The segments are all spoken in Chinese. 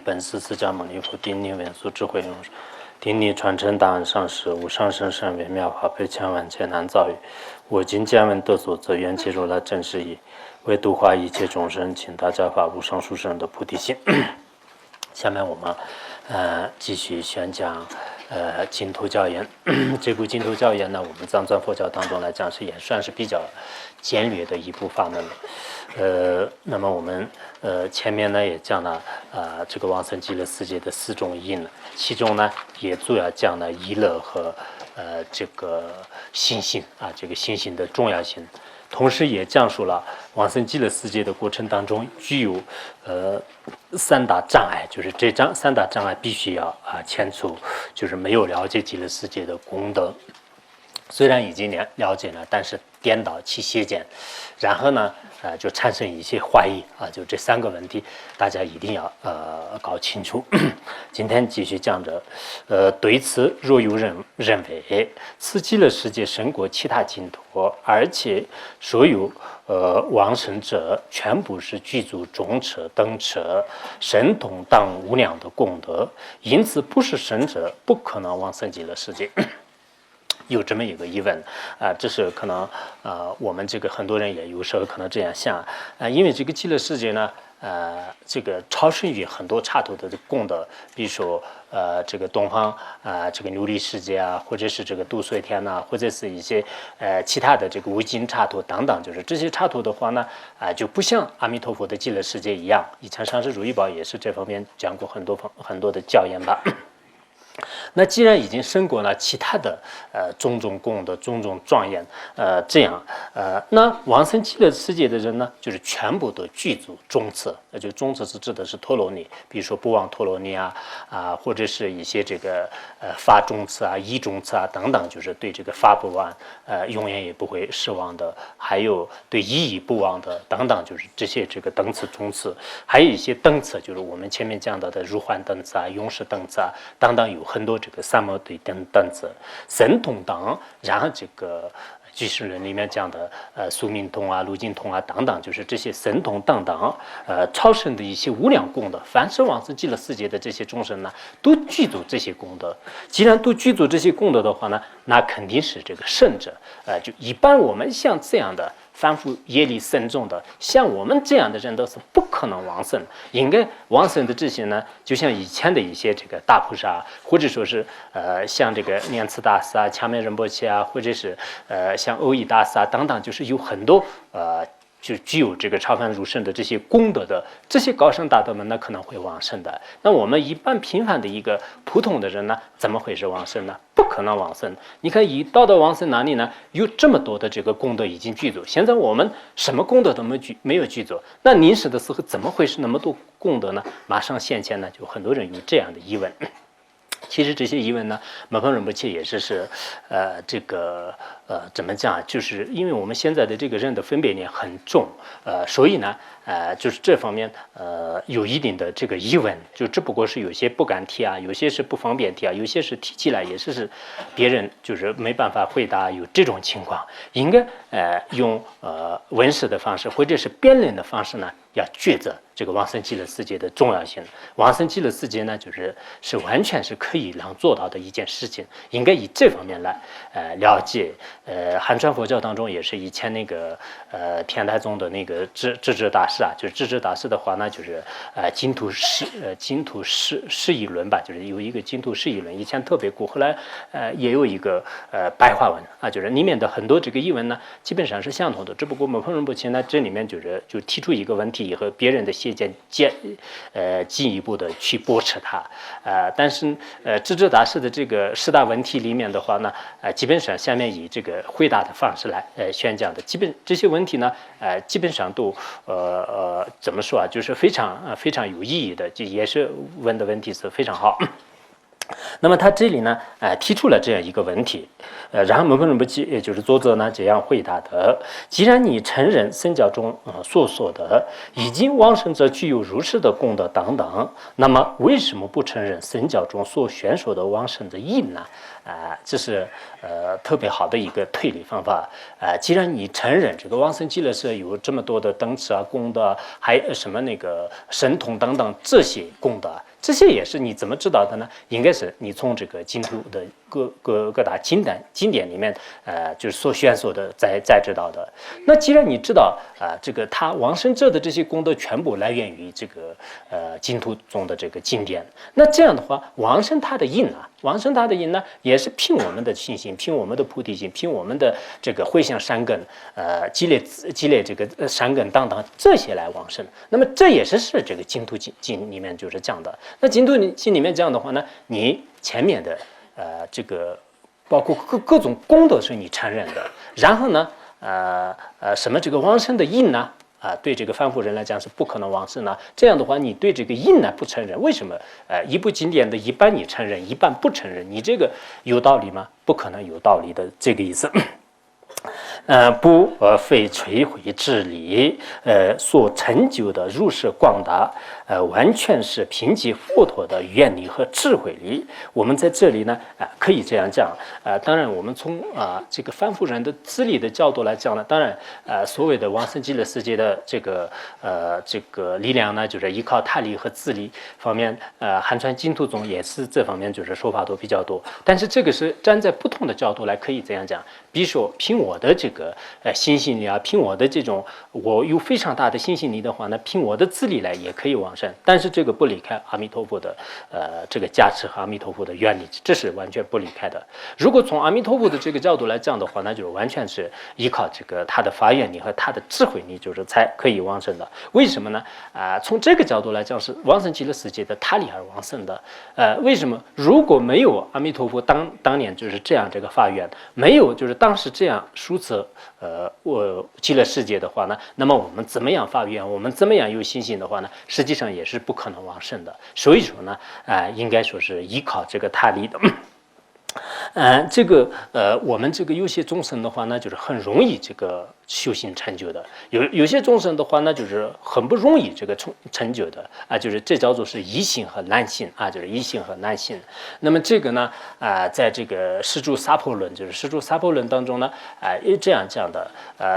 本师释迦牟尼佛，顶礼文殊智慧勇士，顶礼传承大恩上师，无上甚深微妙法，百千万劫难遭遇。我今见闻得所则，愿解如来真实义，为度化一切众生，请大家发无上殊胜的菩提心。下面我们继续宣讲净土教言。这部净土教言呢，我们藏传佛教当中来讲是也算是比较简略的一部法门了。那么我们前面呢也讲了这个往生极乐世界的4种因了，其中呢也主要讲了依乐和这个信心这个信心的重要性。同时也讲述了往生极乐世界的过程当中具有3大障碍，就是这3大障碍必须要迁除，就是没有了解极乐世界的功德，虽然已经了解了，但是颠倒其邪见，然后呢就产生一些怀疑就这3个问题大家一定要搞清楚。今天继续讲着对此若有人认为此极乐世界胜过其他净土，而且所有往生者全部是具足中车等车神通当无量的功德，因此不是圣者不可能往生极乐世界。有这么一个疑问这是可能我们这个很多人也有时候可能这样想因为这个极乐世界呢这个超胜于很多刹土的功德，比如说这个东方这个琉璃世界或者是这个度燧天或者是一些其他的这个无尽刹土等等，就是这些刹土的话呢就不像阿弥陀佛的极乐世界一样。以前上师如意宝也是这方面讲过很多的教言吧。那既然已经胜过了其他的种种功德、种种庄严这样那往生极乐世界的人呢，就是全部都具足中次，就中次是指的是陀罗尼，比如说不忘陀罗尼或者是一些这个法中次依中次等等，就是对这个法不忘永远也不会失望的，还有对意义不忘的等等，就是这些这个等次中次，还有一些等次，就是我们前面讲到的如幻等次永世等次等等，有很多这个三摩对等次神通等，然后这个居士论里面讲的宿命通路尽通等等，就是这些神通等等超胜的一些无量功德，凡是往生极乐世界的这些众生呢，都具足这些功德。既然都具足这些功德的话呢，那肯定是这个圣者就一般我们像这样的凡夫业力深重的，像我们这样的人都是不可能往生。应该往生的这些呢，就像以前的一些这个大菩萨，或者说是像这个念慈大师掐面仁波切或者是像欧益大师等等，就是有很多就具有这个超凡入圣的这些功德的这些高僧大德们呢，可能会往生的。那我们一般平凡的一个普通的人呢，怎么会是往生呢？不可能往生。你看以道的往生哪里呢？有这么多的这个功德已经具足，现在我们什么功德都没有具足，那临死的时候怎么会是那么多功德呢？马上现前呢，就很多人有这样的疑问。其实这些疑问呢，门方仁波切也是这个怎么讲？就是因为我们现在的这个人的分别念很重，所以呢，就是这方面有一定的这个疑问，就只不过是有些不敢提有些是不方便提有些是提起来也是别人就是没办法回答，有这种情况，应该用文史的方式或者是辩论的方式呢，要抉择这个往生极乐世界的重要性。往生极乐世界呢，是完全是可以能做到的一件事情，应该以这方面来了解。汉传佛教当中也是以前那个天台宗的那个智智大师就是智智大师的话呢，就是净土释义论吧，就是有一个净土释义论，以前特别过，后来也有一个白话文就是里面的很多这个译文呢，基本上是相同的，只不过门方仁波切呢这里面就提出一个问题，和别人的邪见进一步的去驳斥它但是智智大师的这个10大问题里面的话呢基本上下面以这个回答的方式来宣讲的，这些问题呢基本上都怎么说就是非常有意义的，就也是问的问题是非常好。那么他这里呢提出了这样一个问题然后门方仁波切也就是作者呢这样回答的：既然你承认僧教中所说的已经往生者具有如是的功德等等，那么为什么不承认僧教中所宣说的往生的因呢？这是特别好的一个推理方法既然你承认这个往生极乐世有这么多的等持功德，还什么那个神通等等这些功德，这些也是你怎么知道的呢？应该是你从这个净土的各大经典里面，就是所选所的再知道的。那既然你知道这个他往生者的这些功德全部来源于这个净土中的这个经典，那这样的话，往生他的因呢，也是凭我们的信心，凭我们的菩提心，凭我们的这个回向善根，积累这个善根等等这些来往生。那么这也是这个净土经里面就是讲的。那净土经里面讲的话呢，你前面的这个包括各种功德是你承认的，然后呢，什么这个往生的因呢？对这个凡夫人来讲是不可能往生呢。这样的话，你对这个因呢不承认，为什么？一部经典的一半你承认，一半不承认，你这个有道理吗？不可能有道理的，这个意思。不非摧毁之理，所成就的如是广大，完全是凭借佛陀的愿力和智慧力。我们在这里呢，可以这样讲。当然，我们从这个凡夫人的资历的角度来讲呢，当然，所谓的往生极乐世界的这个力量呢，就是依靠他力和自力方面，汉传净土中也是这方面就是说法都比较多。但是这个是站在不同的角度来，可以这样讲。比如说，凭我的这个信心力啊，凭我的这种我有非常大的信心力的话呢，凭我的自力来也可以往生。但是这个不离开阿弥陀佛的这个加持和阿弥陀佛的愿力，这是完全不离开的。如果从阿弥陀佛的这个角度来讲的话，那就是完全是依靠这个他的发愿力和他的智慧力，就是才可以往生的。为什么呢？从这个角度来讲是往生极乐世界的他力而往生的。为什么？如果没有阿弥陀佛当年就是这样这个发愿，没有就是当时这样数次极乐世界的话呢，那么我们怎么样发愿，我们怎么样有信心的话呢，实际上也是不可能往生的。所以说呢，应该说是依靠这个他力的。我们这个有些众生的话呢，就是很容易这个修行成就的；有些众生的话呢，就是很不容易这个成就的就是这叫做是疑心和难信就是疑心和难信。那么这个呢在这个施主萨婆论，就是施主萨婆论当中呢也这样讲的。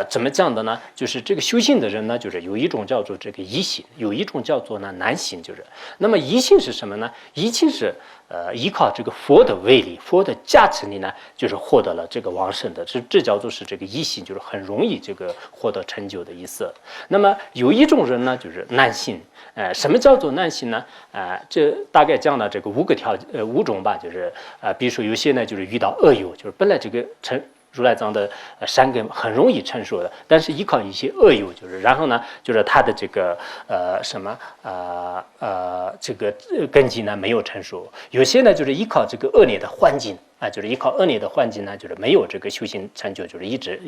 怎么讲的呢？就是这个修行的人呢，就是有一种叫做这个疑心，有一种叫做呢难信。就是那么疑心是什么呢？疑心是依靠这个佛的威力、佛的加持力呢，就是获得了这个往生的，这叫做是这个疑心，就是很容易这个获得成就的意思。那么有一种人呢，就是难信。什么叫做难信呢？这大概讲了这个五种吧，就是比如说有些呢，就是遇到恶友，就是本来这个如来藏的善根很容易成熟的，但是依靠一些恶友，就是然后呢，就是他的这个这个根基呢没有成熟。有些呢就是依靠这个恶劣的环境就是依靠恶劣的环境呢，就是没有这个修行成就，就是一直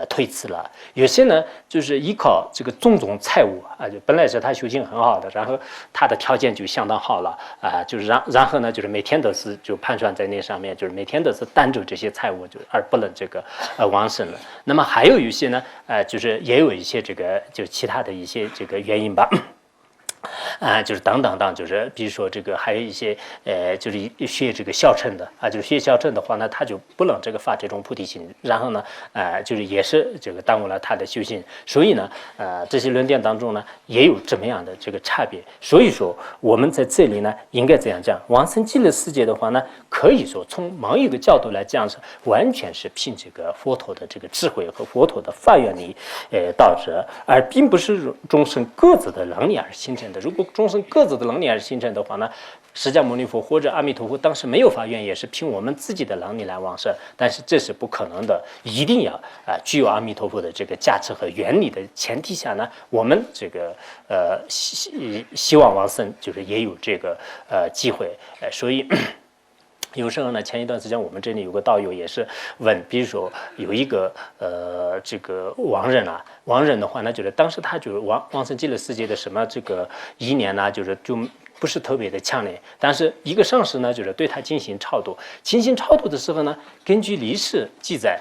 推辞了。有些呢就是依靠这个种种财物就本来是他修行很好的，然后他的条件就相当好了就是然后呢就是每天都是就盘算在那上面，就是每天都是担着这些财物，就而不能这个往生了。那么还有一些呢就是也有一些这个就其他的一些这个原因吧。就是等，就是比如说这个还有一些就是学这个小乘的就是学小乘的话呢，他就不能这个发这种菩提心，然后呢就是也是这个耽误了他的修行。所以呢这些论点当中呢也有这么样的这个差别。所以说我们在这里呢应该这样讲，往生极乐世界的话呢，可以说从某一个角度来讲是完全是凭这个佛陀的这个智慧和佛陀的发愿力导致，而并不是众生各自的能力而形成的。如果众生各自的能力而形成的话呢，释迦牟尼佛或者阿弥陀佛当时没有发愿，也是凭我们自己的能力来往生，但是这是不可能的。一定要具有阿弥陀佛的这个加持和原理的前提下呢，我们这个希望往生就是也有这个机会所以。有时候呢，前一段时间我们这里有个道友也是问，比如说有一个这个亡人亡人的话呢，就是当时他就是往生极乐世界的什么这个意念就是不是特别的强烈，但是一个上师呢，就是对他进行超度。进行超度的时候呢，根据历史记载，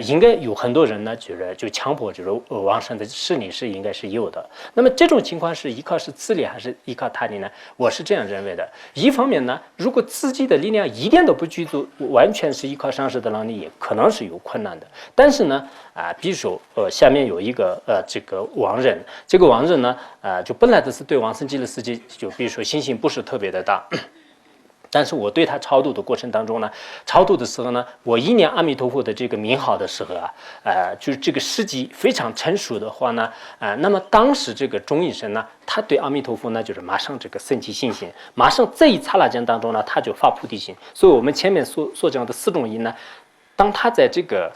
应该有很多人呢，就强迫就是往生的势力是应该是有的。那么这种情况是依靠是自力还是依靠他力呢？我是这样认为的。一方面呢，如果自己的力量一点都不具足，完全是依靠上师的能力，也可能是有困难的。但是呢，比如说下面有一个这个亡人，这个亡人呢，就本来都是对往生极乐世界，就比如说心心不是特别的大。但是我对他超度的过程当中呢，超度的时候呢，我一念阿弥陀佛的这个名号的时候啊，就是这个时机非常成熟的话呢，那么当时这个中医生呢，他对阿弥陀佛呢，就是马上这个升起信心，马上这一刹那间当中呢，他就发菩提心。所以我们前面所讲的4种因呢。当他在这个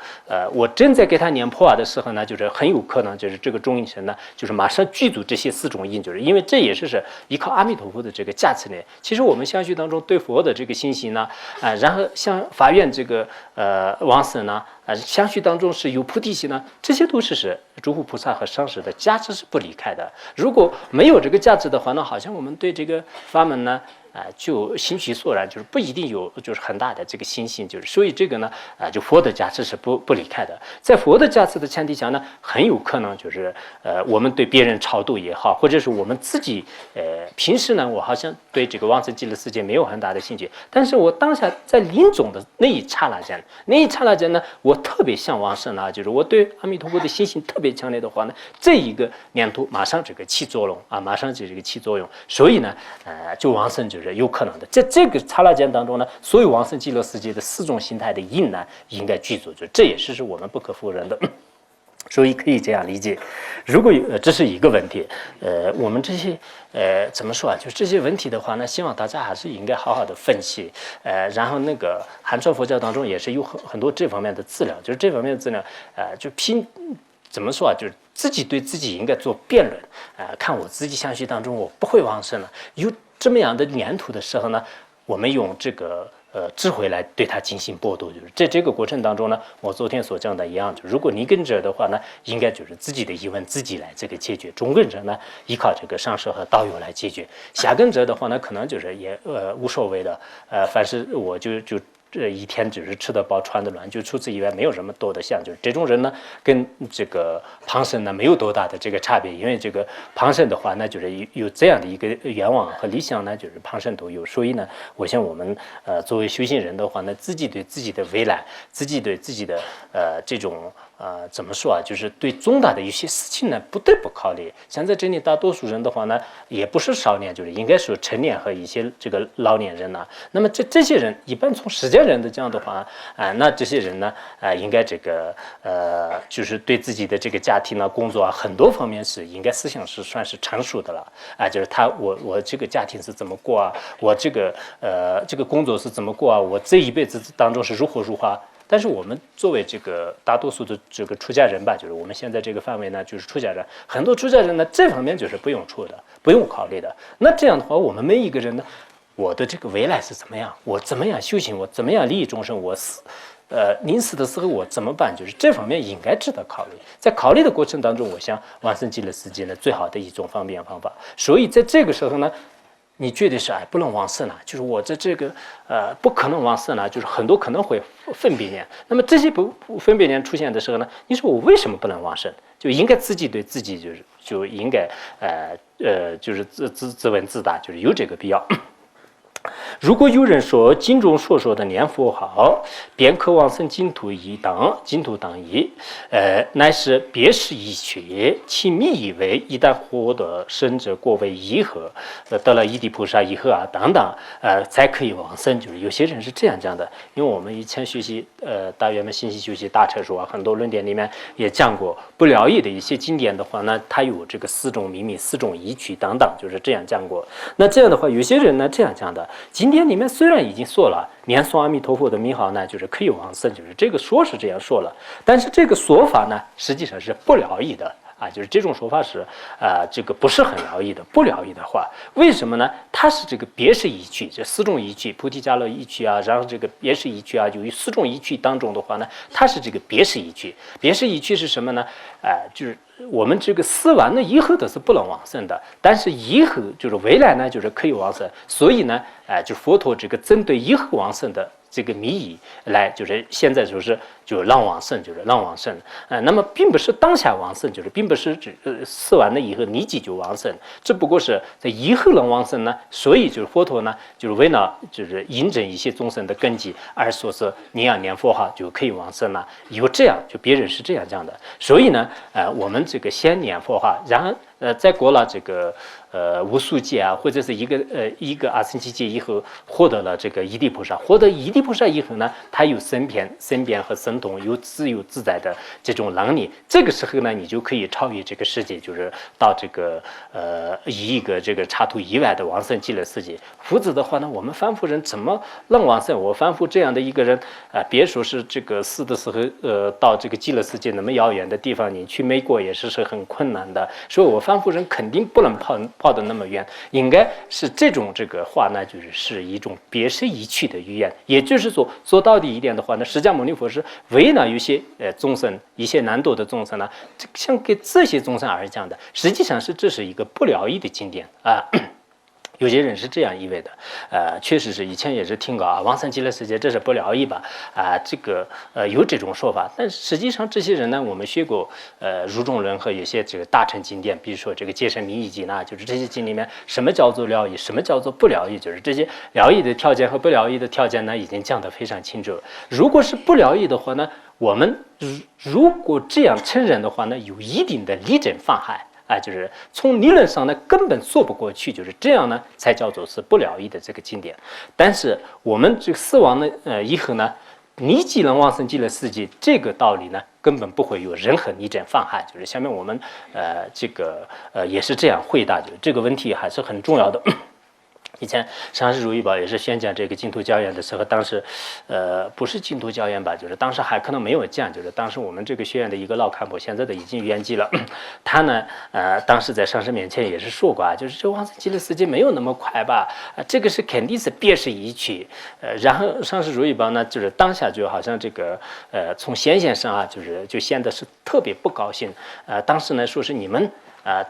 我正在给他念破瓦的时候呢，就是很有可能就是这个中阴神呢，就是马上具足这些4种因，就是因为这也是依靠阿弥陀佛的这个加持呢。其实我们相续当中对佛的这个信心呢，然后像法院这个往生呢，相续当中是有菩提心呢，这些都是诸佛菩萨和上师的加持是不离开的。如果没有这个价值的话呢，好像我们对这个法门呢。就心虚索然，就是不一定有就是很大的这个信心，就是所以这个呢，就佛的加持是不离开的。在佛的加持的前提下呢，很有可能就是我们对别人超度也好，或者是我们自己平时呢，我好像对这个往生极乐世界没有很大的兴趣，但是我当下在临终的那一刹那间呢，我特别向往生啊，就是我对阿弥陀佛的信心特别强烈的话呢，这一个念头马上这个起作用啊，马上就这个起作用，所以呢，就往生就是有可能的。在这个刹那间当中呢，所有往生极乐世界的4种形态的因呢，应该具足，就这也是我们不可否认的。所以可以这样理解，如果这是一个问题，我们这些怎么说啊？就这些问题的话呢，希望大家还是应该好好的分析，然后那个汉传佛教当中也是有很多这方面的资料，就是这方面的资料，就怎么说啊？就是自己对自己应该做辩论，看我自己相续当中我不会往生了，有这么样的念头的时候呢，我们用这个。智慧来对它进行剥夺，就是在这个过程当中呢，我昨天所讲的一样，就如果你跟着的话呢，应该就是自己的疑问自己来这个解决，中跟者呢依靠这个上师和道友来解决，下跟者的话呢，可能就是也无所谓的，凡是我就这一天只是吃得饱穿得暖，就除此以外没有什么多的像，就是这种人呢，跟这个旁生呢没有多大的这个差别，因为这个旁生的话呢，就是有这样的一个愿望和理想呢，就是旁生都有，所以呢，我想我们作为修行人的话呢，自己对自己的未来，自己对自己的这种。怎么说啊？就是对重大的一些事情呢，不得不考虑。像在这里大多数人的话呢，也不是少年，就是应该说成年和一些这个老年人呢。那么这些人，一般从实践人的这样的话，那这些人呢，应该这个就是对自己的这个家庭啊、工作啊，很多方面是应该思想是算是成熟的了就是我这个家庭是怎么过啊？我这个工作是怎么过啊？我这一辈子当中是如何如何。但是我们作为这个大多数的这个出家人吧，就是我们现在这个范围呢，就是出家人，很多出家人呢，这方面就是不用出的，不用考虑的。那这样的话，我们每一个人呢，我的这个未来是怎么样？我怎么样修行？我怎么样利益众生？我临死的时候我怎么办？就是这方面应该值得考虑。在考虑的过程当中，我想往生极乐世界呢，最好的一种方便方法。所以在这个时候呢。你绝对是不能往生了，就是我在这个不可能往生了，就是很多可能会分别念。那么这些不分别念出现的时候呢，你说我为什么不能往生？就应该自己对自己就应该就是自问自答，就是有这个必要。如果有人说经中所说的念佛号，便可往生净土当一，乃是别是一趣，其密以为一旦获得生者过为一合，得了一地菩萨一合啊等等，才可以往生。就是有些人是这样讲的，因为我们以前学习大圆满信息修习大乘说啊，很多论点里面也讲过，不了义的一些经典的话呢，它有这个4种秘密、4种依据等等，就是这样讲过。那这样的话，有些人呢这样讲的。经典里面虽然已经说了念诵阿弥陀佛的名号呢，就是可以往生，就是这个说是这样说了，但是这个说法呢，实际上是不了义的就是这种说法是这个不是很了义的，不了义的话，为什么呢？它是这个别是依据，这4种依据，菩提伽罗依据啊，然后这个别是依据啊，由于4种依据当中的话呢，它是这个别是依据，别是依据是什么呢？就是我们这个死完了以后的是不能往生的，但是以后就是未来呢，就是可以往生，所以呢，就佛陀这个针对以后往生的这个密意来，就是现在就让往生，就是让往生。那么并不是当下往生，就是并不是死完了以后立即就往生，只不过是在以后能往生呢，所以就是佛陀呢，就是为了就是印证一些众生的根基，而说是你要念佛号就可以往生了。有这样，就别人是这样讲的，所以呢，我们这个先念佛号，然后再过了这个无数劫啊，或者是一个阿僧祇劫以后，获得了这个一地菩萨。获得一地菩萨以后呢，他有身边和神通，有自由自在的这种能力。这个时候呢，你就可以超越这个世界，就是到这个一个这个刹土以外的往生极乐世界。否则的话呢，我们凡夫人怎么能往生？我凡夫这样的一个人别说是这个死的时候到这个极乐世界那么遥远的地方，你去美国也是很困难的。所以我凡夫人肯定不能跑得那么远，应该是这种这个话呢，是一种别是一趣的语言。也就是说到底一点的话呢，释迦牟尼佛是为了有些众生，一些难度的众生呢，像给这些众生而讲的，实际上是这是一个不疗愈的经典啊。有些人是这样以为的，确实是以前也是听过啊，往生极乐世界这是不疗愈吧？这个有这种说法，但实际上这些人呢，我们学过儒中论和有些这个大乘经典，比如说这个戒身密意经啊，就是这些经里面什么叫做疗愈，什么叫做不疗愈，就是这些疗愈的条件和不疗愈的条件呢，已经讲得非常清楚了。如果是不疗愈的话呢，我们如果这样承认的话呢，有一定的理证妨害。就是从理论上呢根本说不过去，就是这样呢才叫做是不疗愈的这个经典。但是我们这个死亡呢以后呢，你既能往生极乐世界，这个道理呢根本不会有任何理证妨害。就是下面我们这个也是这样回答，就是这个问题还是很重要的。以前上师如意宝也是宣讲这个净土教员的时候，当时不是净土教员吧，就是当时还可能没有讲，就是当时我们这个学院的一个老干部，现在的已经圆寂了，他呢当时在上师面前也是说过啊，就是这往生极乐世界没有那么快吧，这个是肯定是别是一去。然后上师如意宝呢，就是当下就好像这个从显现上啊，就显得是特别不高兴。当时呢说是你们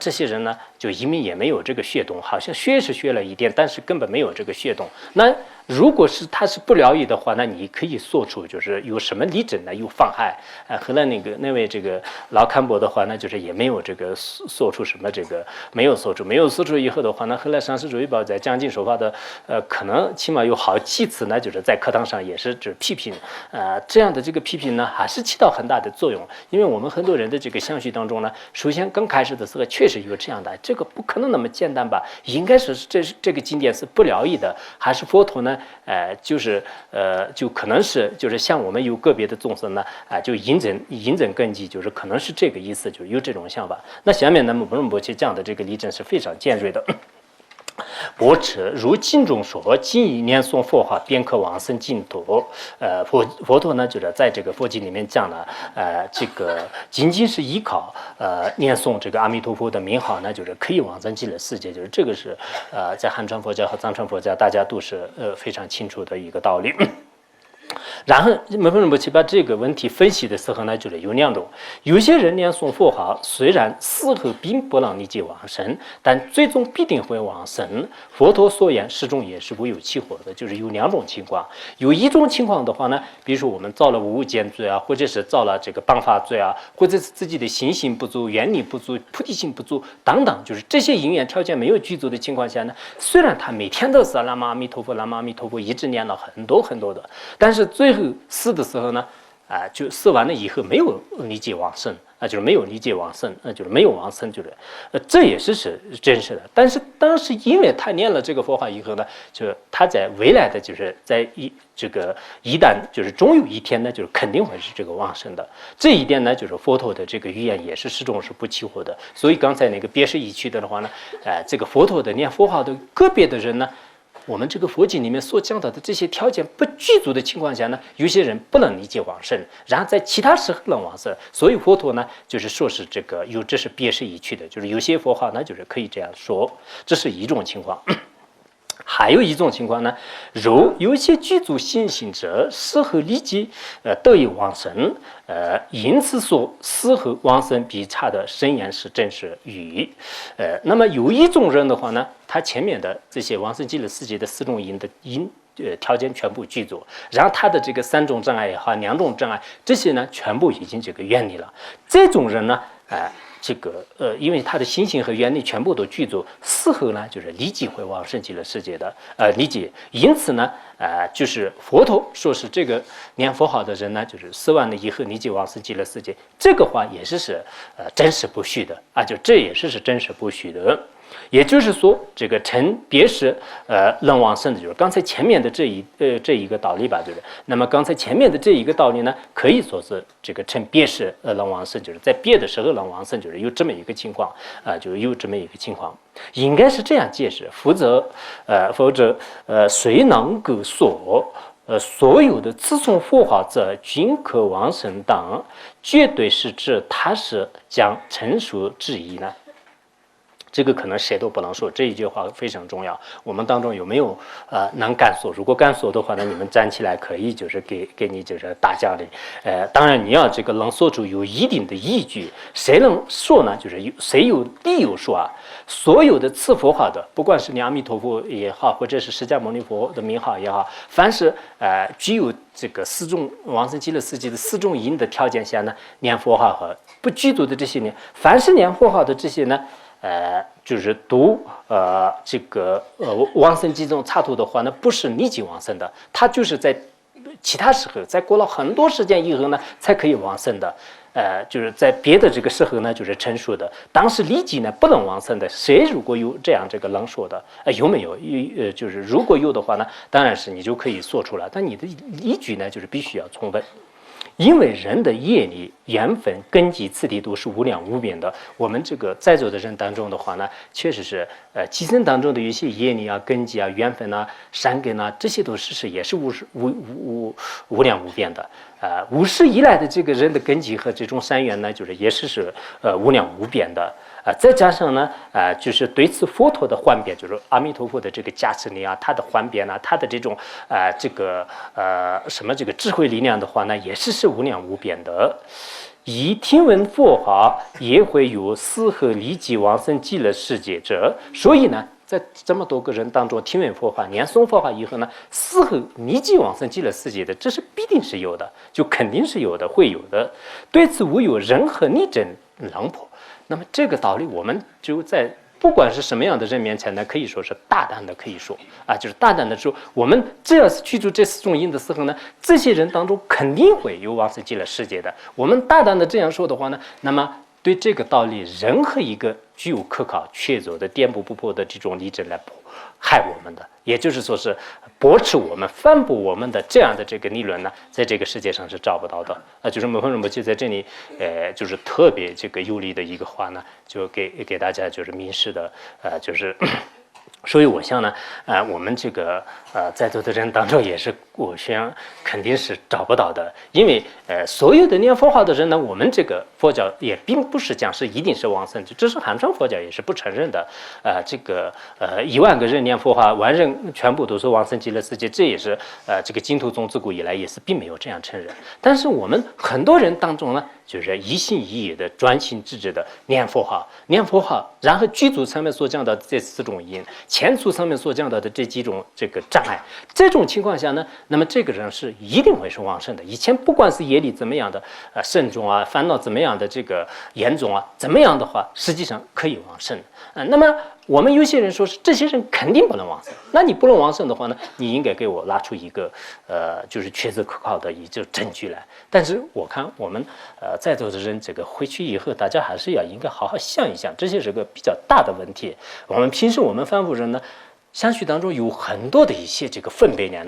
这些人呢，就因为也没有这个血统，好像学是学了一点，但是根本没有这个血统。那如果是他是不疗愈的话，那你可以说出就是有什么理证呢？有妨害。后来那位这个老堪伯的话呢，就是也没有这个说出什么这个没有说出以后的话呢，后来上师如意宝在讲经说法的可能起码有好几次呢，就是在课堂上也是就是批评这样的这个批评呢，还是起到很大的作用。因为我们很多人的这个相续当中呢，首先刚开始的时候确实有这样的，这个不可能那么简单吧？应该是这个经典是不疗愈的，还是佛陀呢？就可能是就是像我们有个别的众生呢，就引证根基，就是可能是这个意思，就是有这种想法。那下面呢，摩诃仁波切讲的这个例证是非常尖锐的。博持如经中说，今以念诵佛号，便可往生净土。佛陀呢，就是在这个佛经里面讲了，这个仅仅是依靠念诵这个阿弥陀佛的名号呢，就是可以往生极乐世界。就是这个是在汉传佛教和藏传佛教大家都是非常清楚的一个道理。然后摩诃仁波切把这个问题分析的时候呢，就是有两种。有些人念诵佛号，虽然死后并不能立即往生，但最终必定会往生。佛陀所言始终也是无有起火的，就是有两种情况。有一种情况的话呢，比如说我们造了无间罪啊，或者是造了这个谤法罪啊，或者是自己的信心不足、愿力不足、菩提心不足等等，就是这些因缘条件没有具足的情况下呢，虽然他每天都是南无阿弥陀佛、南无阿弥陀佛，一直念了很多很多的，但是最后死的时候呢，就死完了以后没有立即往生，就是没有立即往生，就是没有往生，就是这也是真实的。但是当时因为他念了这个佛号以后呢，就是他在未来的就是在一旦就是终有一天呢，就是肯定会是这个往生的。这一点呢，就是佛陀的这个语言也是始终是不起火的。所以刚才那个别是一去的话呢，这个佛陀的念佛号的个别的人呢，我们这个佛经里面所讲到的这些条件不具足的情况下呢，有些人不能理解往生，然后在其他时候能往生。所以佛陀呢，就是说是这是别是一去的，就是有些佛号呢，就是可以这样说，这是一种情况。还有一种情况呢，如有些具足信心者，死后立即得以往生，因此说死后往生比差的深言是真实语。那么有一种人的话呢，他前面的这些往生极乐世界的四种因条件全部具足，然后他的这个三种障碍也好，两种障碍这些呢，全部已经这个远离了。这种人呢，这个因为它的心性和原理全部都具足，死后呢就是立即会往生极乐世界的立即。因此呢就是佛陀说是这个念佛好的人呢，就是死完了以后立即往生极乐世界，这个话也是真实不虚的啊，就这也是真实不虚的。也就是说，这个成别识能往生的，就是刚才前面的这一个道理吧，就是那么刚才前面的这一个道理呢，可以说是这个成别识能往生，就是在别的时候能往生，就是有这么一个情况就是有这么一个情况，应该是这样解释，否则谁能够说所有的自从佛法者均可往生当，绝对是指他是将成熟之意呢？这个可能谁都不能说，这一句话非常重要。我们当中有没有能敢说？如果敢说的话呢，你们站起来可以就是给你就是打奖励。当然你要这个能说出有一定的依据，谁能说呢？就是谁有理由说啊？所有的次佛法的，不管是你阿弥陀佛也好，或者是释迦牟尼佛的名号也好，凡是具有这个四种往生极乐世界的四种因的条件下呢，念佛法和不具足的这些呢，凡是念佛法的这些呢。就是读这个往生极中刹土的话呢，不是立即往生的，它就是在其他时候，在过了很多时间以后呢，才可以往生的。就是在别的这个时候呢，就是成熟的，当时立即呢不能往生的。谁如果有这样这个能说的，有没有？就是如果有的话呢，当然是你就可以说出来，但你的依据呢，就是必须要充分。因为人的业力、缘分、根基、次第都是无量无边的。我们这个在座的人当中的话呢，确实是今生当中的一些业力啊、根基啊、缘分啊、善根啊，这些都是也是无量无边的。无始以来的这个人的根基和这种善缘呢，就是也是无量无边的。再加上呢，就是对此佛陀的幻变，就是阿弥陀佛的这个加持力啊，他的幻变啊，他的这种这个什么这个智慧力量的话呢，也是无量无边的。以听闻佛法，也会有死后立即往生极乐世界者。所以呢，在这么多个人当中，听闻佛法、念诵佛法以后呢，死后立即往生极乐世界的，这是必定是有的，就肯定是有的，会有的。对此无有任何例证能破。那么这个道理，我们就在不管是什么样的人面前呢，可以说是大胆的可以说就是大胆的说，我们只要是去除这四种因的时候呢，这些人当中肯定会有往生极乐世界的。我们大胆的这样说的话呢，那么对这个道理，任何一个具有可靠、确凿的、颠扑不破的这种例证来害我们的，也就是说是驳斥我们、反驳我们的这样的这个理论呢，在这个世界上是找不到的。就是摩诃仁波切在这里，就是特别这个有力的一个话呢，就给大家就是明示的，就是。所以我想呢，我们这个在座的人当中也是，我想肯定是找不到的，因为所有的念佛法的人呢，我们这个佛教也并不是讲是一定是往生，这是汉传佛教也是不承认的。这个10000个人念佛法，万人全部都是往生极乐世界，这也是这个净土宗自古以来也是并没有这样承认。但是我们很多人当中呢，就是一心一意的、专心致志的念佛法，然后具足上面所讲的这4种因，前述上面所讲到的这几种这个障碍，这种情况下呢，那么这个人是一定会是往生的。以前不管是业力怎么样的慎重啊，烦恼怎么样的这个严重啊，怎么样的话，实际上可以往生。那么我们有些人说是这些人肯定不能往生，那你不能往生的话呢，你应该给我拉出一个就是确凿可靠的一个证据来。但是我看我们在座的人这个回去以后，大家还是应该好好想一想，这些是个比较大的问题。我们平时我们凡夫人呢，相续当中有很多的一些这个分别念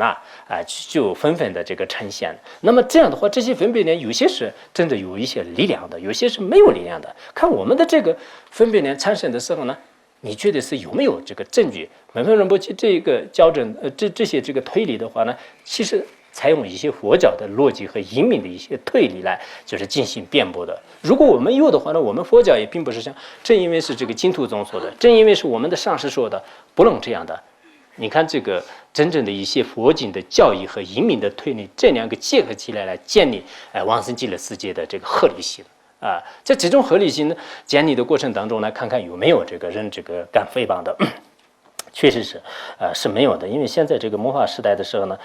就纷纷的这个呈现。那么这样的话，这些分别念有些是真的有一些力量的，有些是没有力量的。看我们的这个分别念产生的时候呢，你觉得是有没有这个证据？摩诃仁波切这个校正这些这个推理的话呢，其实采用一些佛教的逻辑和因明的一些推理来就是进行辩驳的。如果我们有的话呢，我们佛教也并不是像正因为是这个净土宗说的，正因为是我们的上师说的，不能这样的。你看这个真正的一些佛经的教义和因明的推理，这两个结合起来建立往生极乐世界的这个合理性。在这种合理性建立的过程当中呢，看看有没有这个人这个敢诽谤的。确实是，是没有的，因为现在这个魔法时代的时候呢，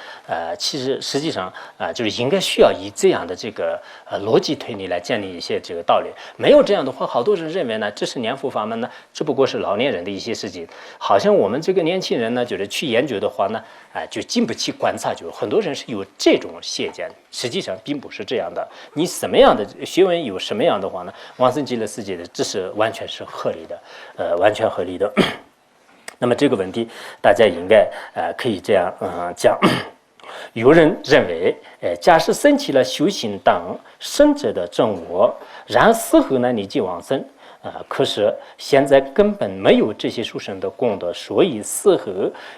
其实实际上就是应该需要以这样的这个逻辑推理来建立一些这个道理。没有这样的话，好多人认为呢，这是念佛法门呢，只不过是老年人的一些事情。好像我们这个年轻人呢，就是去研究的话呢，就经不起观察，就很多人是有这种谢见，实际上并不是这样的。你什么样的学问有什么样的话呢，往生极乐世界的，这是完全是合理的，完全合理的。那么这个问题，大家应该可以这样讲。有人认为，假使升起了修行等圣者的正我，然后死后呢你即往生，可是现在根本没有这些殊胜的功德，所以死后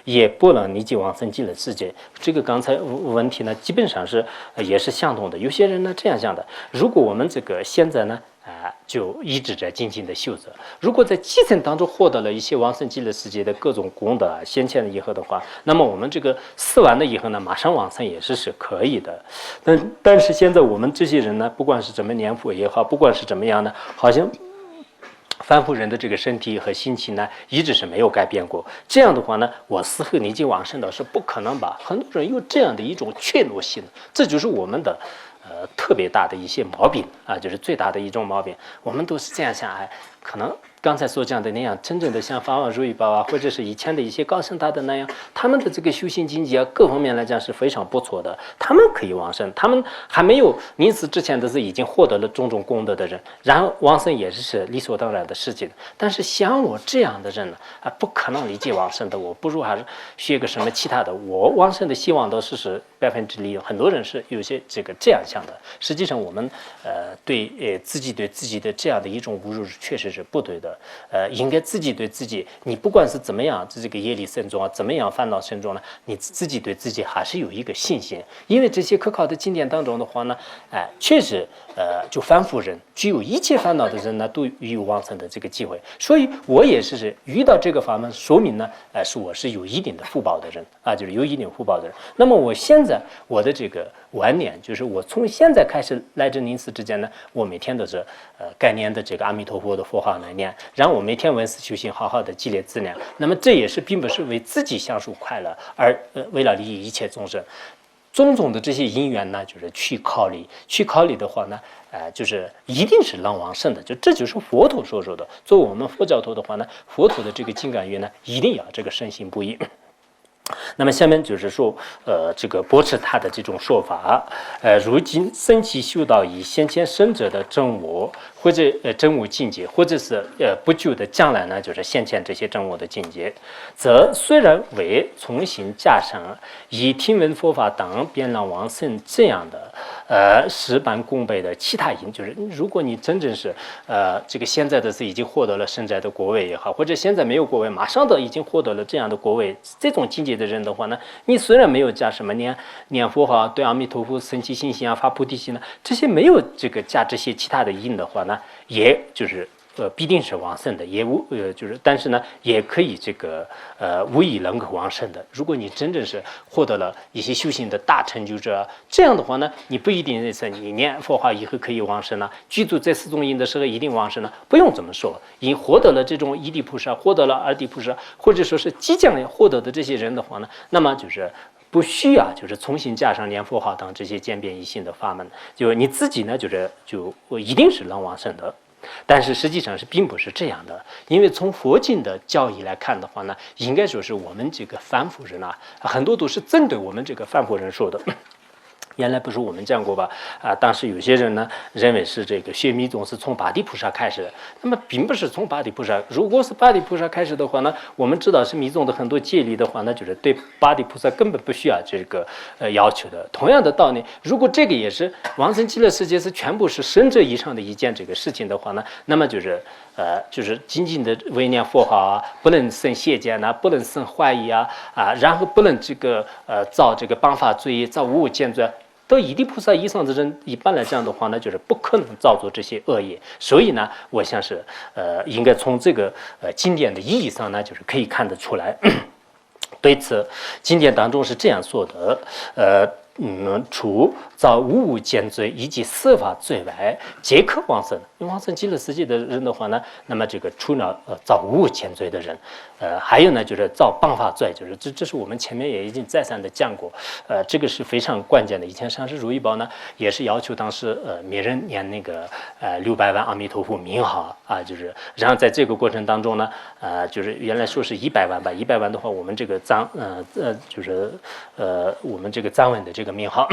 也不能立即往生极乐世界。这个刚才问题呢，基本上是也是相同的。有些人呢这样想的：如果我们这个现在呢，就一直在精进的修着。如果在基层当中获得了一些往生极乐世界的各种功德先前以后的话，那么我们这个死完了以后呢，马上往生也是可以的。但是现在我们这些人呢，不管是怎么念佛也好，不管是怎么样呢，好像凡夫人的这个身体和心情呢，一直是没有改变过。这样的话呢，我死后你就往生的是不可能吧？很多人有这样的一种怯懦心，这就是我们的特别大的一些毛病就是最大的一种毛病。我们都是这样想，可能刚才所讲的那样，真正的像法王如意宝或者是以前的一些高僧大德那样，他们的这个修行境界各方面来讲是非常不错的，他们可以往生，他们还没有临死之前都是已经获得了种种功德的人，然后往生也是理所当然的事情。但是像我这样的人呢，不可能立即往生的，我不如还是学个什么其他的，我往生的希望都是100%，很多人是有些这样想的。实际上我们对自己的这样的一种侮辱确实是不对的。应该自己对自己，你不管是怎么样这个业力深重怎么样烦恼深重呢，你自己对自己还是有一个信心。因为这些可靠的经典当中的话呢，确实就凡夫人具有一切烦恼的人呢，都有往生的这个机会。所以我也是遇到这个法门，说明呢，我是有一定的福报的人就是有一定福报的人。那么我现在我的这个晚年，就是我从现在开始来至临死之间呢，我每天都是该念的这个阿弥陀佛的佛号来念，然后我每天闻思修行，好好的积累资粮。那么这也是并不是为自己享受快乐，而为了利益一切众生。种种的这些因缘呢，就是去考虑的话呢，就是一定是能往生的。这就是佛陀所说的。作为我们佛教徒的话呢，佛陀的这个金刚愿呢，一定要这个深信不疑。那么下面就是说，这个驳斥他的这种说法，如今升起修道以先前生者的真我，或者真我境界，或者是不久的将来呢，就是先前这些真我的境界，则虽然为重新加上以听闻佛法等便让往生这样的事半功倍的其他因，就是如果你真正是这个现在的是已经获得了圣者的果位也好，或者现在没有果位，马上都已经获得了这样的果位，这种境界的人的话呢，你虽然没有加什么念佛号，对阿弥陀佛生起信心发菩提心呢，这些没有加这些其他的因的话呢，也就是必定是往生的，也就是但是呢，也可以无疑能够往生的。如果你真正是获得了一些修行的大成就者，这样的话呢，你不一定是你念佛号以后可以往生了，具足这4种因的时候一定往生了，不用这么说。已获得了这种一地菩萨，获得了二地菩萨，或者说是即将获得的这些人的话呢，那么就是不需要就是重新加上念佛号等这些渐变一心的法门，就你自己呢就一定是能往生的。但是实际上并不是这样的，因为从佛经的教义来看的话呢，应该说是我们这个凡夫人很多都是针对我们这个凡夫人说的。原来不是我们讲过吧？当时有些人呢认为是这个学密宗是从八地菩萨开始的，那么并不是从八地菩萨。如果是八地菩萨开始的话呢，我们知道是密宗的很多戒律的话呢，就是对八地菩萨根本不需要这个要求的。同样的道理，如果这个也是往生极乐世界是全部是圣者以上的一件这个事情的话呢，那么就是仅仅的为念佛号不能生邪见不能生怀疑然后不能造这个谤法罪，造无我见罪。到一地菩萨以上的人，一般来讲的话呢，就是不可能造作这些恶业。所以呢，我想是应该从这个经典的意义上呢，就是可以看得出来。对此，经典当中是这样说的：除造无无间罪以及司法罪外，皆可往生。因为往生极乐世界的人的话呢，那么这个除了造无无间罪的人，还有呢就是造谤法罪，就是这是我们前面也已经再三的讲过，这个是非常关键的。以前上师如意宝呢也是要求当时每人念那个600万阿弥陀佛名号啊，就是然后在这个过程当中呢，就是原来说是100万吧，100万的话，我们这个就是我们这个藏文的这个名号。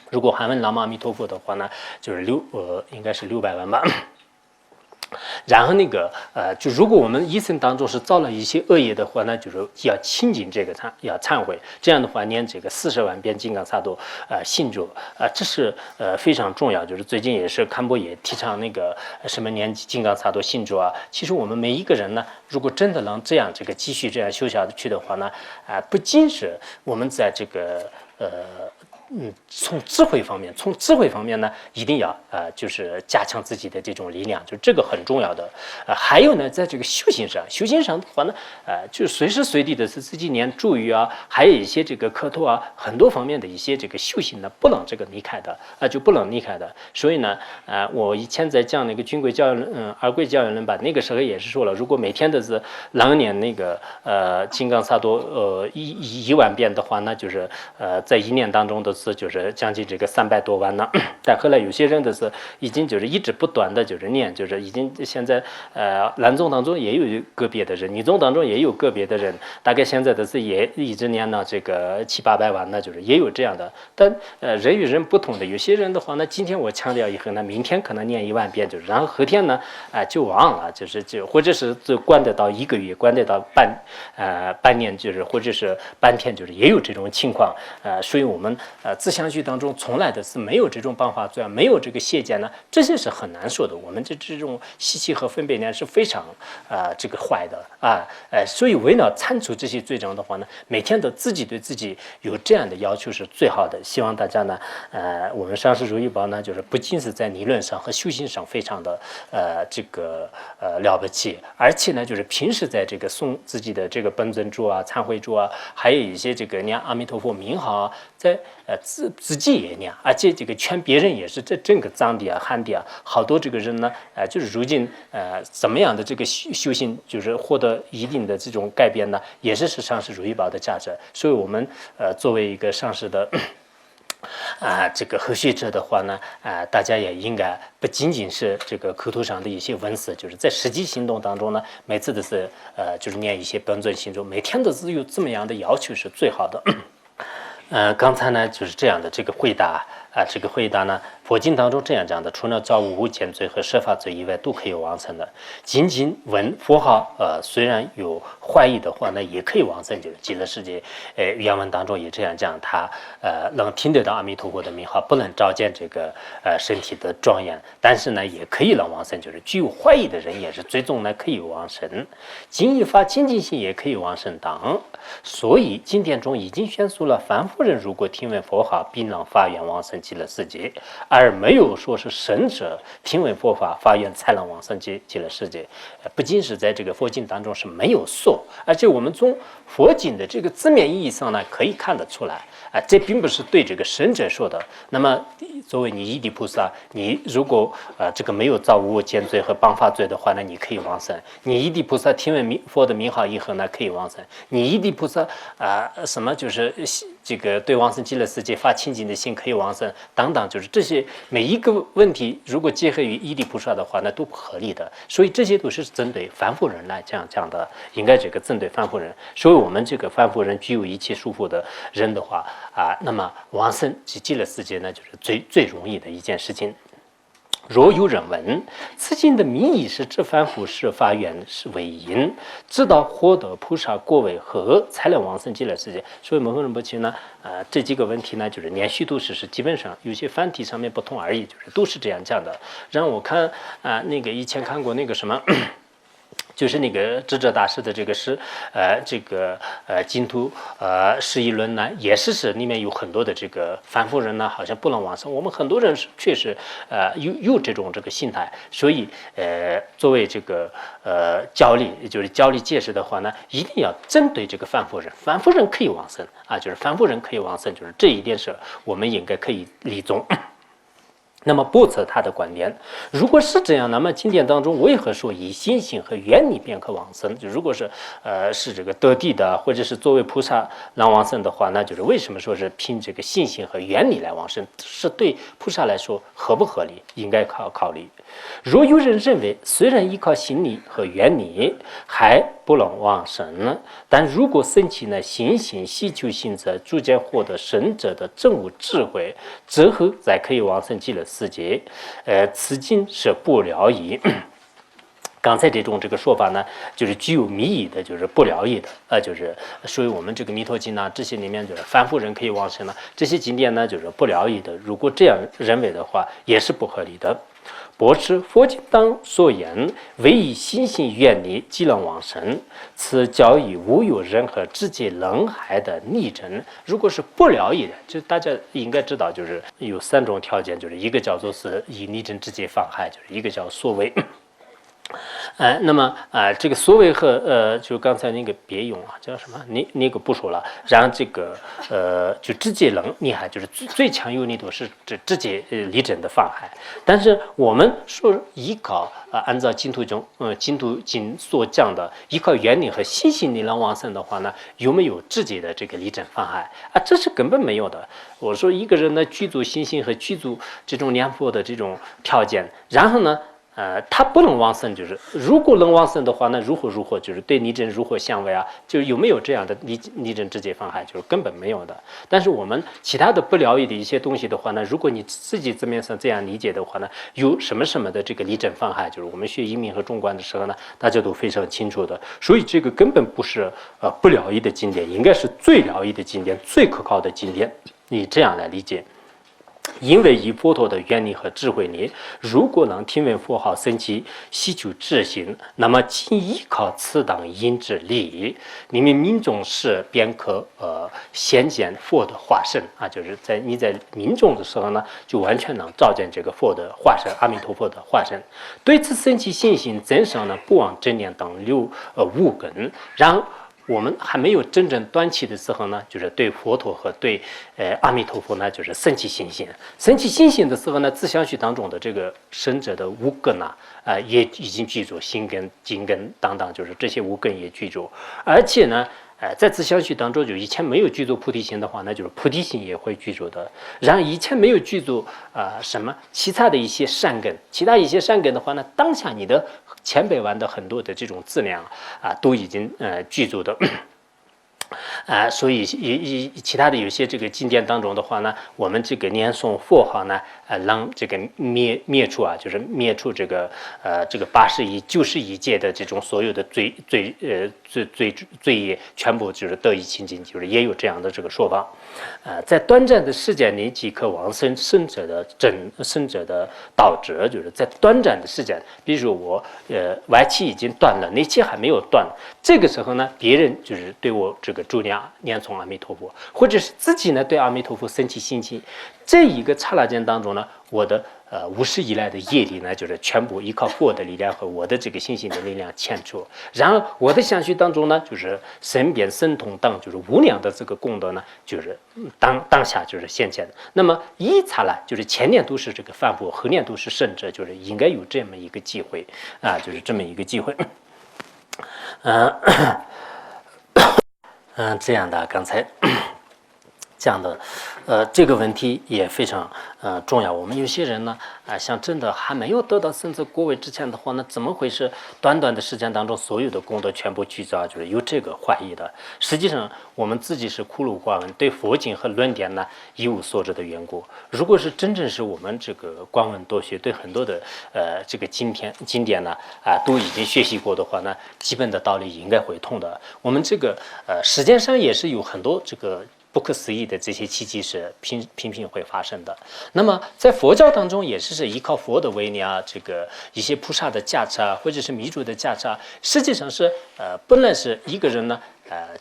如果韩文南无阿弥陀佛的话呢，就是应该是600万吧。然后那个就如果我们一生当中是造了一些恶业的话呢，就是要清净这个要忏悔，这样的话念这个40万遍金刚萨埵信咒这是非常重要。就是最近也是堪布也提倡那个什么念金刚萨埵信咒啊。其实我们每一个人呢，如果真的能这样继续这样修下去的话呢，不仅是我们在这个从智慧方面呢，一定要就是加强自己的这种力量，就这个很重要的。还有呢，在这个修行上的话呢，就随时随地的是自己念咒语啊，还有一些这个磕头啊，很多方面的一些这个修行呢，不能这个离开的就不能离开的。所以呢，我以前在讲那个军规教育二规教育论吧，那个时候也是说了，如果每天都是能念那个金刚萨埵1万遍的话，那就是在1年当中都就是将近这个300多万呢。但后来有些人的是已经就是一直不断的就是念，就是已经现在南宗当中也有个别的人，女宗当中也有个别的人，大概现在的是也一直念到这个700-800万呢，就是也有这样的。但人与人不同的，有些人的话呢，今天我强调以后呢，明天可能念1万遍，就是然后后天呢就忘了，或者是就关得到1个月，关得到半年，就是或者是半天，就是也有这种情况。所以我们自相续当中从来的是没有这种谤法罪，没有这个邪见呢，这些是很难说的。我们这种习气和分别呢是非常这个坏的所以为了铲除这些罪障的话呢，每天都自己对自己有这样的要求是最好的。希望大家呢我们上师如意宝呢，就是不仅是在理论上和修行上非常的这个了不起，而且呢就是平时在这个诵自己的这个本尊咒啊、忏悔咒啊，还有一些这个念阿弥陀佛名号啊，在自己也念，而且这个劝别人也是，这整个藏地啊、汉地啊，好多这个人呢，就是如今怎么样的这个修行，就是获得一定的这种改变呢，也是上师如意宝的价值。所以我们作为一个上师的这个和学者的话呢，大家也应该不仅仅是这个口头上的一些文字，就是在实际行动当中呢，每次都是就是念一些本尊心咒，每天都是有这么样的要求是最好的。刚才呢就是这样的这个回答这个回答呢，佛经当中这样讲的：除了造无无间罪和设法罪以外，都可以往生的。仅仅闻佛号，虽然有怀疑的话呢，也可以往生。就是极乐世界，原文当中也这样讲，他能听得到阿弥陀佛的名号，不能照见这个身体的庄严，但是呢，也可以能往生。就是具有怀疑的人，也是最终呢可以往生。经一发清净心也可以往生当。所以经典中已经宣述了，凡夫人如果听闻佛号，必能发愿往生极乐世界，而没有说是神者听闻佛法发愿才能往生极乐世界。不仅是在这个佛经当中是没有说，而且我们从佛经的这个字面意义上呢，可以看得出来这并不是对这个神者说的。那么作为你依地菩萨，你如果这个没有造无我见罪和谤法罪的话呢，你可以往生。你依地菩萨听闻佛的名号以后呢，可以往生。你依地菩萨什么就是这个对往生极乐世界发清净的心可以往生等等，就是这些每一个问题，如果结合于依地菩萨的话，那都不合理的。所以这些都是针对凡夫人来这样讲的，应该这个针对凡夫人。所以我们这个凡夫人具有一切束缚的人的话那么往生极乐世界呢，就是最容易的一件事情。若有人问，此经的名义是指凡夫是发愿是为因，知道获得菩萨果为何才能往生极乐世界。所以摩诃仁波切呢，这几个问题呢，就是连续都是基本上有些繁体上面不同而已，就是都是这样讲的。让我看那个以前看过那个什么就是那个智者大师的这个诗，净土释疑论呢，也是里面有很多的这个凡夫人呢，好像不能往生。我们很多人确实有这种这个心态，所以作为这个教理，就是教理解释的话呢，一定要针对这个凡夫人，凡夫人可以往生啊，就是凡夫人可以往生，就是这一点是我们应该可以理宗。那么不测他的观点，如果是这样，那么经典当中为何说以心性和愿力便可往生？就如果是是这个得地的，或者是作为菩萨来往生的话，那就是为什么说是凭这个信心和愿力来往生？是对菩萨来说合不合理？应该考虑。若有人认为虽然依靠心力和愿力还不能往生，但如果升起呢心性、希求性则逐渐获得神者的证悟智慧，之后再可以往生极乐世界。此经是不了义。刚才这种这个说法呢，就是具有迷义的，就是不了义的，就是所以我们这个弥陀经呢，这些里面就是凡夫人可以往生呢，这些经典呢就是不了义的。如果这样认为的话，也是不合理的。博士佛经当所言，唯以心性愿力即能往生，此教义无有任何直接能害的逆证。如果是不了义的，就大家应该知道，就是有3种条件，就是一个叫做是以逆证直接妨害，就是一个叫所谓。那么这个所谓和就刚才那个别用啊，叫什么？那个不说了。然后这个就直接能厉害，就是最强有力度是直接力证的妨害。但是我们说依靠按照净土经所讲的，依靠愿力和心性力能往生的话呢，有没有直接的这个力证妨害啊？这是根本没有的。我说一个人呢，具足心性和具足这种念佛的这种条件，然后呢。他不能往生，就是如果能往生的话，那如何，就是对力证如何相违啊？就有没有这样的力证直接妨害，就是根本没有的。但是我们其他的不了义的一些东西的话呢，如果你自己字面上这样理解的话呢，有什么的这个力证妨害，就是我们学英明和中观的时候呢，大家都非常清楚的。所以这个根本不是不了义的经典，应该是最了义的经典，最可靠的经典。你这样来理解。因为以佛陀的愿力和智慧力，如果能听闻佛号升起希求智心，那么仅依靠此等因之力，你们民众是便可显见佛的化身啊，就是你在民众的时候呢，就完全能照见这个佛的化身，阿弥陀佛的化身。对此升起信心增上呢，不忘正念等六无根，然后。我们还没有真正断气的时候呢，就是对佛陀和对阿弥陀佛呢，就是升起信心。升起信心的时候呢，自相续当中的这个生者的无根呢，也已经具足心根、精根等等，就是这些无根也具足，而且呢。在自相续当中，就以前没有具足菩提心的话，那就是菩提心也会具足的。然后以前没有具足什么其他的一些善根，其他一些善根的话呢，当下你的千百万的很多的这种质量都已经具足的。所以其他的有些这个经典当中的话呢，我们这个念诵佛号呢，让这个灭除就是灭除这个80亿90亿界的这种所有的罪业，全部就是得以清净，就是也有这样的这个说法。在短暂的时间里即可往生生者的道者，就是在短暂的时间，比如说我歪气已经断了，内气还没有断，这个时候呢，别人就是对我这个助念诵阿弥陀佛，或者是自己呢对阿弥陀佛升起心情，这一个刹那间当中呢，我的无始以来的业力呢，就是全部依靠佛的力量和我的这个信心的力量牵出，然后我的相续当中呢，就是身边神通等，就是无量的这个功德呢，就是当下就是现前的。那么一刹那就是前年都是这个凡夫，后年都是圣者，就是应该有这么一个机会就是这么一个机会。这样的刚才讲的这个问题也非常重要。我们有些人呢像真的还没有得到圣者果位之前的话呢，怎么会是短短的时间当中所有的功德全部聚焦，就是有这个怀疑的。实际上我们自己是孤陋寡闻，对佛经和论点呢一无所知的缘故。如果是真正是我们这个观闻多学，对很多的这个经典呢都已经学习过的话呢，基本的道理应该会通的。我们这个时间上也是有很多这个不可思议的这些奇迹是频频会发生的。那么在佛教当中也是依靠佛的威力啊，这个一些菩萨的加持啊，或者是弥主的加持啊，实际上是本来是一个人呢。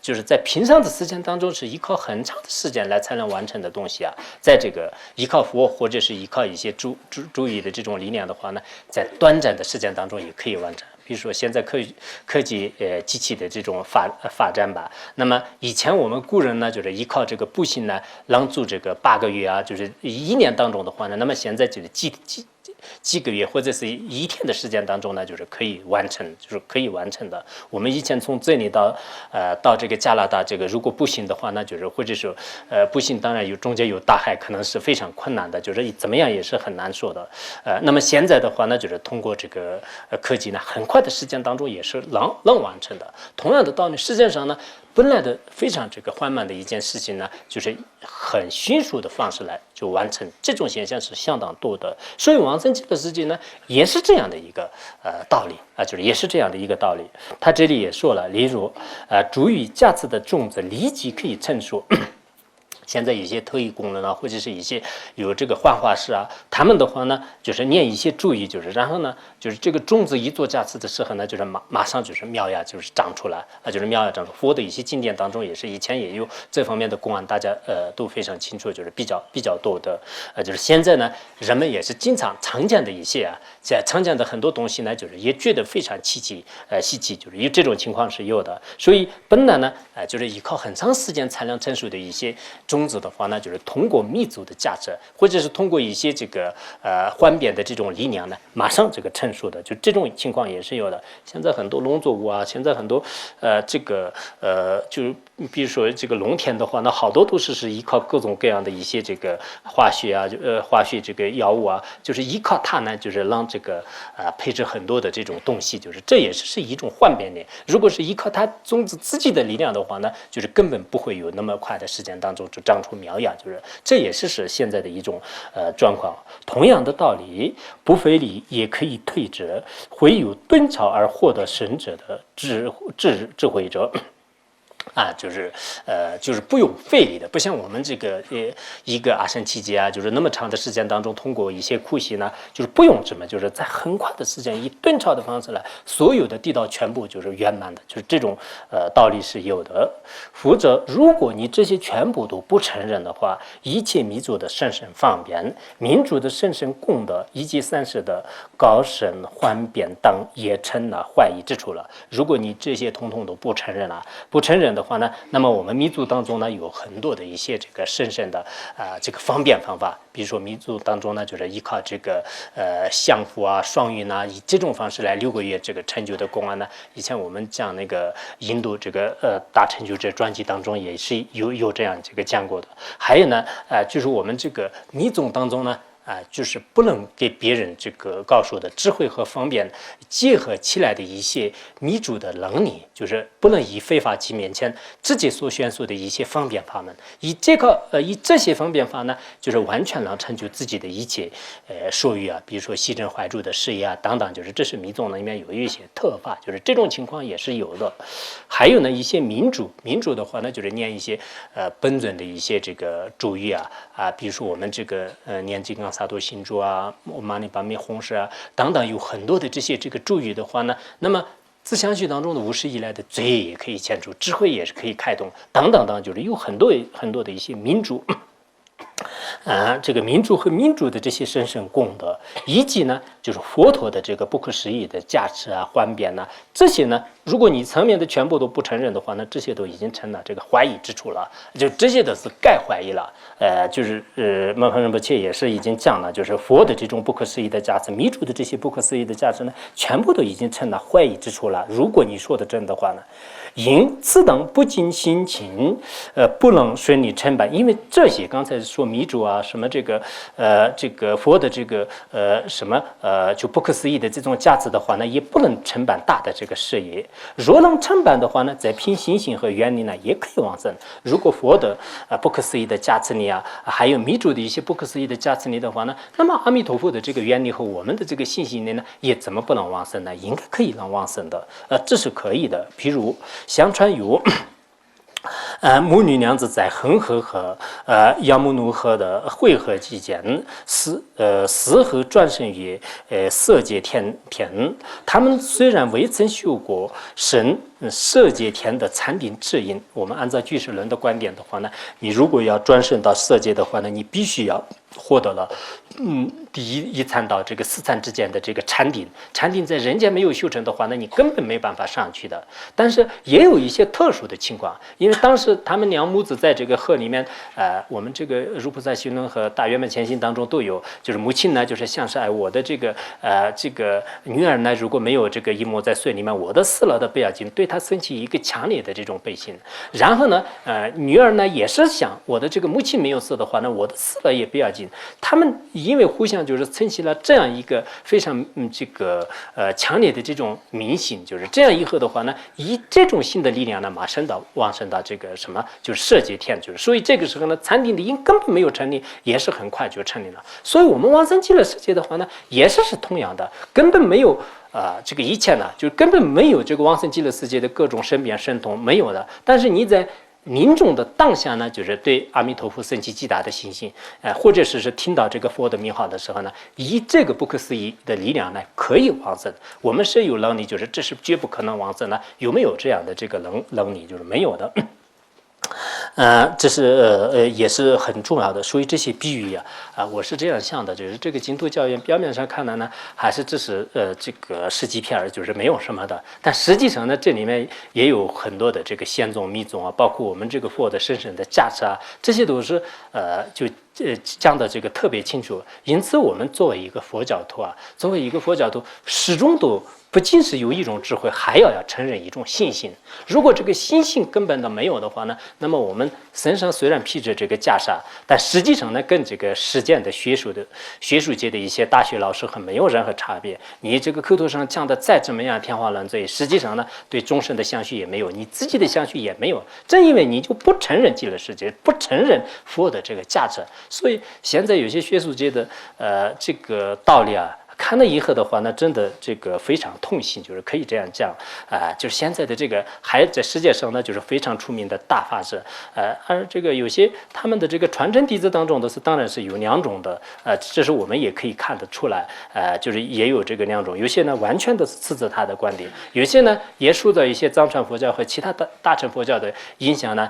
就是在平常的时间当中，是依靠很长的时间来才能完成的东西啊，在这个依靠佛或者是依靠一些注意的这种力量的话呢，在短暂的时间当中也可以完成。比如说现在科技机器的这种发展吧，那么以前我们古人呢，就是依靠这个步行呢，让做这个8个月啊，就是1年当中的话呢，那么现在就是几个月或者是1天的时间当中呢，就是可以完成，就是可以完成的。我们以前从这里到这个加拿大，这个如果步行的话，那就是或者说步行当然中间有大海，可能是非常困难的，就是怎么样也是很难说的。那么现在的话呢，就是通过这个科技呢，很快的时间当中也是能完成的。同样的道理，实际上呢，本来的非常这个缓慢的一件事情呢，就是很迅速的方式来就完成，这种现象是相当多的。所以往生极乐世界呢，也是这样的一个道理啊，就是也是这样的一个道理。他这里也说了，例如主语加持的种子立即可以成熟。现在有些特异功能啊，或者是一些有这个幻化师啊，他们的话呢，就是念一些注意，就是然后呢，就是这个种子一做加持的时候呢，就是马上就是苗芽就是长出来啊，就是苗芽长出。佛的一些经典当中也是以前也有这方面的公案，大家都非常清楚，就是比较多的就是现在呢，人们也是经常见的一些啊，在常见的很多东西呢，就是也觉得非常稀奇，就是有这种情况是有的。所以本来呢，就是依靠很长时间才能成熟的一些种子的话呢，就是通过密组的价值，或者是通过一些这个换变的这种力量呢，马上这个成熟的，就这种情况也是有的。现在很多农作物啊，现在很多就是比如说这个农田的话，那好多都是依靠各种各样的一些这个化学啊，化学这个药物啊，就是依靠它呢，就是让这个配置很多的这种东西，就是这也是一种换变力。如果是依靠它种子自己的力量的话呢，就是根本不会有那么快的时间当中就长出苗芽，就是这也是现在的一种状况。同样的道理，不费力也可以退者，会有顿超而获得神者的智慧者。就是不用费力的，不像我们这个一个阿僧祇劫啊，就是那么长的时间当中，通过一些苦行呢，就是不用什么，就是在很快的时间以顿超的方式来，所有的地道全部就是圆满的，就是这种道理是有的。否则，如果你这些全部都不承认的话，一切弥足的甚深方便、民主的甚深功德以及三世的高深幻变等也成了怀疑之处了。如果你这些统统都不承认了，不承认的话呢，那么我们弥足当中呢有很多的一些这个深深的这个方便方法，比如说弥足当中呢就是依靠这个降伏啊、双运啊，以这种方式来6个月这个成就的公案呢，以前我们讲那个印度这个大成就者专辑当中也是有这样这个讲过的。还有呢就是我们这个弥宗当中呢。就是不能给别人这个告诉的智慧和方便结合起来的一些弥足的能力，就是不能以非法机面前自己所宣说的一些方便法门，以这些方便法呢，就是完全能成就自己的一切所欲啊，比如说西征怀柱的事业啊等等，就是这是弥宗里面有一些特法，就是这种情况也是有的。还有呢一些民主的话呢，就是念一些本尊的一些这个主语啊比如说我们这个念金刚萨埵心咒啊、玛尼巴密弘誓啊等等，有很多的这些这个注语的话呢，那么自相续当中的无始以来的罪也可以减除，智慧也是可以开动，等等等，就是有很多的一些民主。这个民主和民主的这些神圣功德，以及呢，就是佛陀的这个不可思议的加持啊、幻变呐，这些呢，如果你层面的全部都不承认的话，那这些都已经成了这个怀疑之处了，就这些都是该怀疑了。就是曼帕仁波切也是已经讲了，就是佛的这种不可思议的加持，弥主的这些不可思议的加持呢，全部都已经成了怀疑之处了。如果你说的真的话呢？因此等不尽心情，不能顺利承办，因为这些刚才说弥主啊，什么这个佛的这个什么就不可思议的这种价值的话呢，也不能承办大的这个事业。若能承办的话呢，在凭心性和愿力呢，也可以往生。如果佛的不可思议的加持力啊，还有弥主的一些不可思议的加持力的话呢，那么阿弥陀佛的这个愿力和我们的这个信心力呢，也怎么不能往生呢？应该可以让往生的，这是可以的。譬如相传有母女娘子在恒河和杨木奴河的汇合期间，死后转生于色界天。他们虽然未曾修过色界天的禅定智因，我们按照俱舍论的观点的话呢，你如果要转生到色界的话呢，你必须要获得了第一禅到这个四禅之间的这个禅定在人间没有修成的话，那你根本没办法上去的。但是也有一些特殊的情况，因为当时他们娘母子在这个河里面，我们这个如菩萨行论和大圆满前行当中都有，就是母亲呢，就是像是我的这个女儿呢，如果没有这个一抹在水里面，我的死了的不要紧，对她升起一个强烈的这种悲心。然后呢，女儿呢也是想我的这个母亲没有死的话呢，我的死了也不要紧。他们因为互相就是撑起了这样一个非常强烈的这种明心，就是这样以后的话呢，以这种新的力量呢，马上往生到这个什么，就是色界天，就是所以这个时候呢，禅定的因根本没有成立，也是很快就成立了。所以我们往生极乐世界的话呢，也是同样的，根本没有这个一切呢，就根本没有这个往生极乐世界的各种生变神通没有的。但是你在临终的当下呢，就是对阿弥陀佛升起极大的信心，或者是听到这个佛的名号的时候呢，以这个不可思议的力量呢，可以往生。我们是有能力，就是这是绝不可能往生的。有没有这样的这个能力？就是没有的。这是也是很重要的，所以这些比喻我是这样想的，就是这个净土教员表面上看来呢，还是只是这个十几片，就是没有什么的，但实际上呢，这里面也有很多的这个显宗密宗包括我们这个佛的深深的价值这些都是讲的这个特别清楚。因此，我们作为一个佛教徒始终都不仅是有一种智慧，还要承认一种信心。如果这个信心根本都没有的话呢，那么我们身上虽然披着这个袈裟，但实际上呢，跟这个实践的学术界的一些大学老师没有任何差别。你这个口头上讲的再怎么样天花乱坠，实际上呢，对众生的相续也没有，你自己的相续也没有。正因为你就不承认极乐世界，不承认佛的这个价值，所以现在有些学术界的这个道理看了以后的话呢，真的这个非常痛心，就是可以这样讲就是现在的这个还在世界上呢，就是非常出名的大法师而这个有些他们的这个传承弟子当中的当然是有两种的这是我们也可以看得出来就是也有这个两种，有些呢完全的斥责他的观点，有些呢也受到一些藏传佛教和其他大乘佛教的影响呢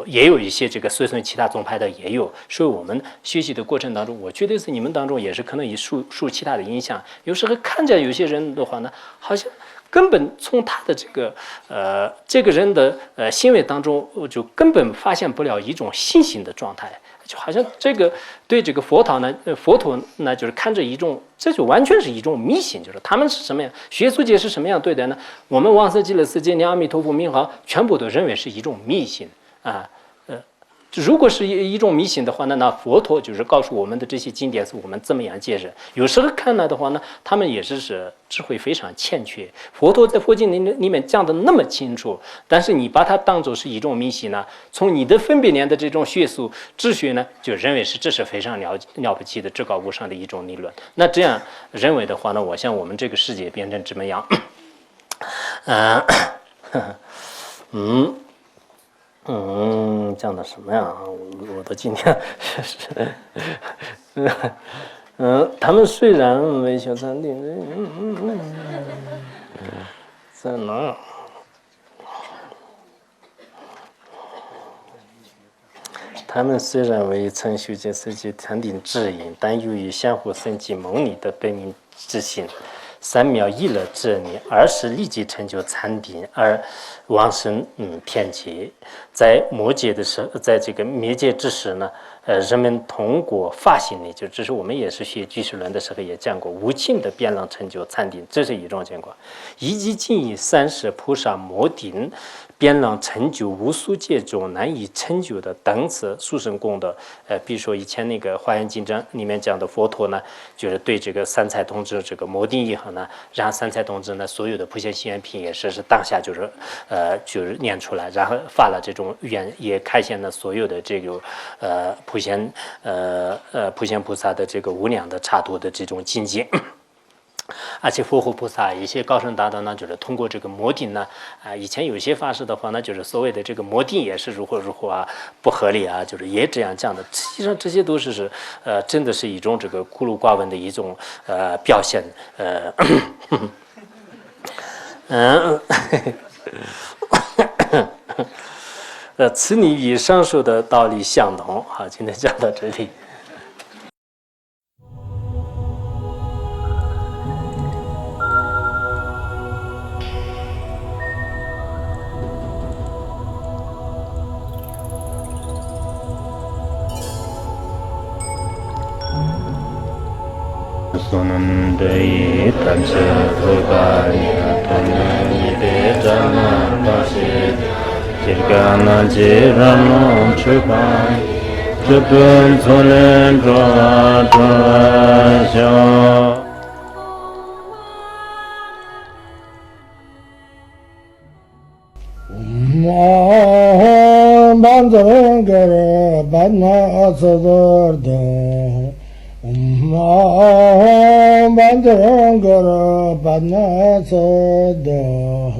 也有一些这个随顺其他宗派的也有，所以我们学习的过程当中，我觉得是你们当中也是可能受其他的影响。有时候看着有些人的话呢，好像根本从他的这个人的行为当中，就根本发现不了一种信心的状态，就好像这个对这个佛陀呢，就是看着一种，这就完全是一种迷信，就是他们是什么样，学术界是什么样对待呢？我们往生极乐世界念阿弥陀佛名号，全部都认为是一种迷信如果是一种迷信的话呢，那佛陀就是告诉我们的这些经典是我们怎么样解释。有时候看来的话呢，他们也是智慧非常欠缺。佛陀在佛经里面讲的那么清楚，但是你把它当作是一种迷信呢，从你的分别念的这种学术哲学呢，就认为这是非常了不起的至高无上的一种理论。那这样认为的话呢，我想我们这个世界变成怎么样？讲的什么呀？我的今天他们虽然维修禅定，在哪？他们虽然未曾修见世界禅定智因，但由于相互生起蒙离的本命之心。三藐一乐之念，而是立即成就禅定而往生天界。在末界的时候，在这个灭界之时呢，人们通过发心力，就这是我们也是学俱舍论的时候也讲过，无尽的变量成就禅定，这是一种情况。以及尽以三世菩萨摩定，变量成就无数界中难以成就的等次殊胜功德。比如说以前那个《华严经章》里面讲的佛陀呢，就是对这个三才同志这个摩定以后呢，让三才同志呢所有的普贤行愿品也是当下就是念出来，然后发了这种愿，也开显了所有的这个普贤菩萨的这个无量的刹土的这种境界。而且佛菩萨一些高僧大德呢，就是通过这个摩定呢，以前有些法师的话呢，就是所谓的这个摩定也是如何如何啊，不合理啊，就是也这样讲的。实际上这些都是真的是一种这个孤陋寡闻的一种表现，此理与上述的道理相同。好，今天讲到这里。Sonam dei tanche thogaya tonne de jana pase kirgana jirano chupai chupun solen dra dra sha Banzan gara banna sadar Banzan gara banna sadar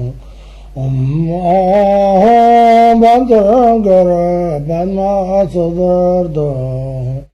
Banzan gara banna sadar